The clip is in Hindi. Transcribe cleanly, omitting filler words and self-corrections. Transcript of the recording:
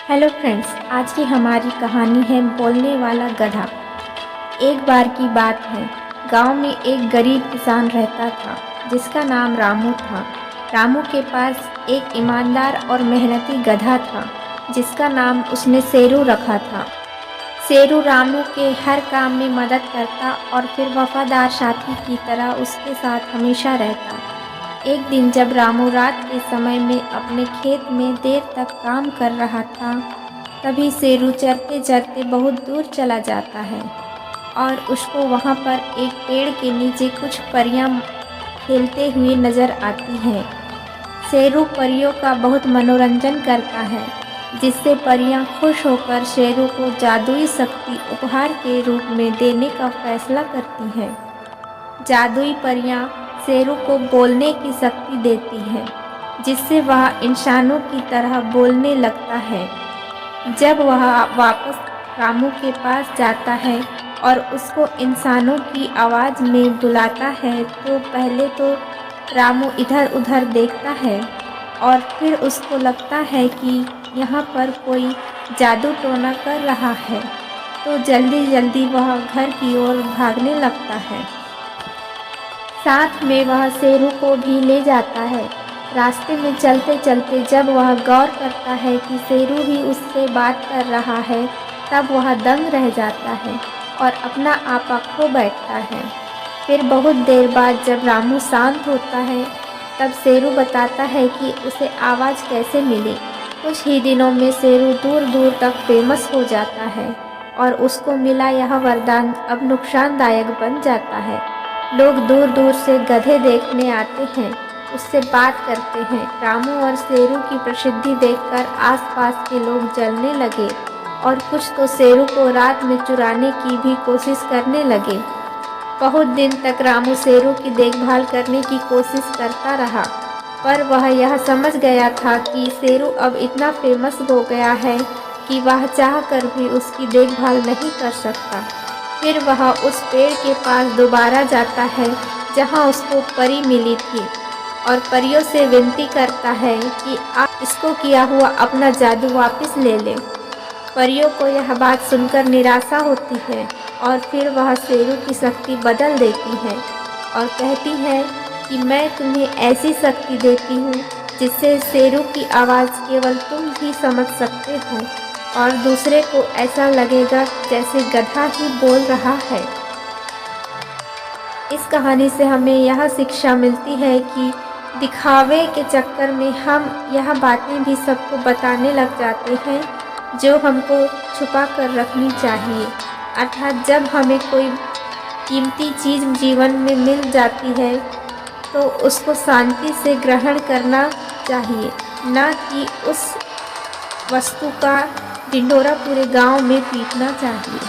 हेलो फ्रेंड्स, आज की हमारी कहानी है बोलने वाला गधा। एक बार की बात है, गांव में एक गरीब किसान रहता था जिसका नाम रामू था। रामू के पास एक ईमानदार और मेहनती गधा था जिसका नाम उसने शेरू रखा था। शेरू रामू के हर काम में मदद करता और फिर वफादार साथी की तरह उसके साथ हमेशा रहता। एक दिन जब रामू रात के समय में अपने खेत में देर तक काम कर रहा था, तभी शेरू चरते चरते बहुत दूर चला जाता है और उसको वहाँ पर एक पेड़ के नीचे कुछ परियां खेलते हुए नजर आती हैं। शेरू परियों का बहुत मनोरंजन करता है, जिससे परियां खुश होकर शेरू को जादुई शक्ति उपहार के रूप में देने का फैसला करती हैं। जादुई परियां शेरू को बोलने की शक्ति देती हैं, जिससे वह इंसानों की तरह बोलने लगता है। जब वह वापस रामू के पास जाता है और उसको इंसानों की आवाज़ में बुलाता है, तो पहले तो रामू इधर उधर देखता है और फिर उसको लगता है कि यहाँ पर कोई जादू टोना कर रहा है, तो जल्दी जल्दी वह घर की ओर भागने लगता है। साथ में वह शेरू को भी ले जाता है। रास्ते में चलते चलते जब वह गौर करता है कि शेरू भी उससे बात कर रहा है, तब वह दंग रह जाता है और अपना आपा खो बैठता है। फिर बहुत देर बाद जब रामू शांत होता है, तब शेरू बताता है कि उसे आवाज़ कैसे मिली। कुछ ही दिनों में शेरू दूर दूर तक फेमस हो जाता है और उसको मिला यह वरदान अब नुकसानदायक बन जाता है। लोग दूर दूर से गधे देखने आते हैं, उससे बात करते हैं। रामू और शेरू की प्रसिद्धि देखकर आसपास के लोग जलने लगे और कुछ तो शेरू को रात में चुराने की भी कोशिश करने लगे। बहुत दिन तक रामू शेरू की देखभाल करने की कोशिश करता रहा, पर वह यह समझ गया था कि शेरू अब इतना फेमस हो गया है कि वह चाहकर भी उसकी देखभाल नहीं कर सकता। फिर वह उस पेड़ के पास दोबारा जाता है जहाँ उसको परी मिली थी और परियों से विनती करता है कि आप इसको किया हुआ अपना जादू वापस ले लें। परियों को यह बात सुनकर निराशा होती है और फिर वह शेरू की शक्ति बदल देती है और कहती है कि मैं तुम्हें ऐसी शक्ति देती हूँ जिससे शेरू की आवाज़ केवल तुम ही समझ सकते हो और दूसरे को ऐसा लगेगा जैसे गधा ही बोल रहा है। इस कहानी से हमें यह शिक्षा मिलती है कि दिखावे के चक्कर में हम यह बातें भी सबको बताने लग जाते हैं जो हमको छुपा कर रखनी चाहिए। अर्थात जब हमें कोई कीमती चीज़ जीवन में मिल जाती है तो उसको शांति से ग्रहण करना चाहिए, ना कि उस वस्तु का ढिंढोरा पूरे गांव में पीटना चाहिए।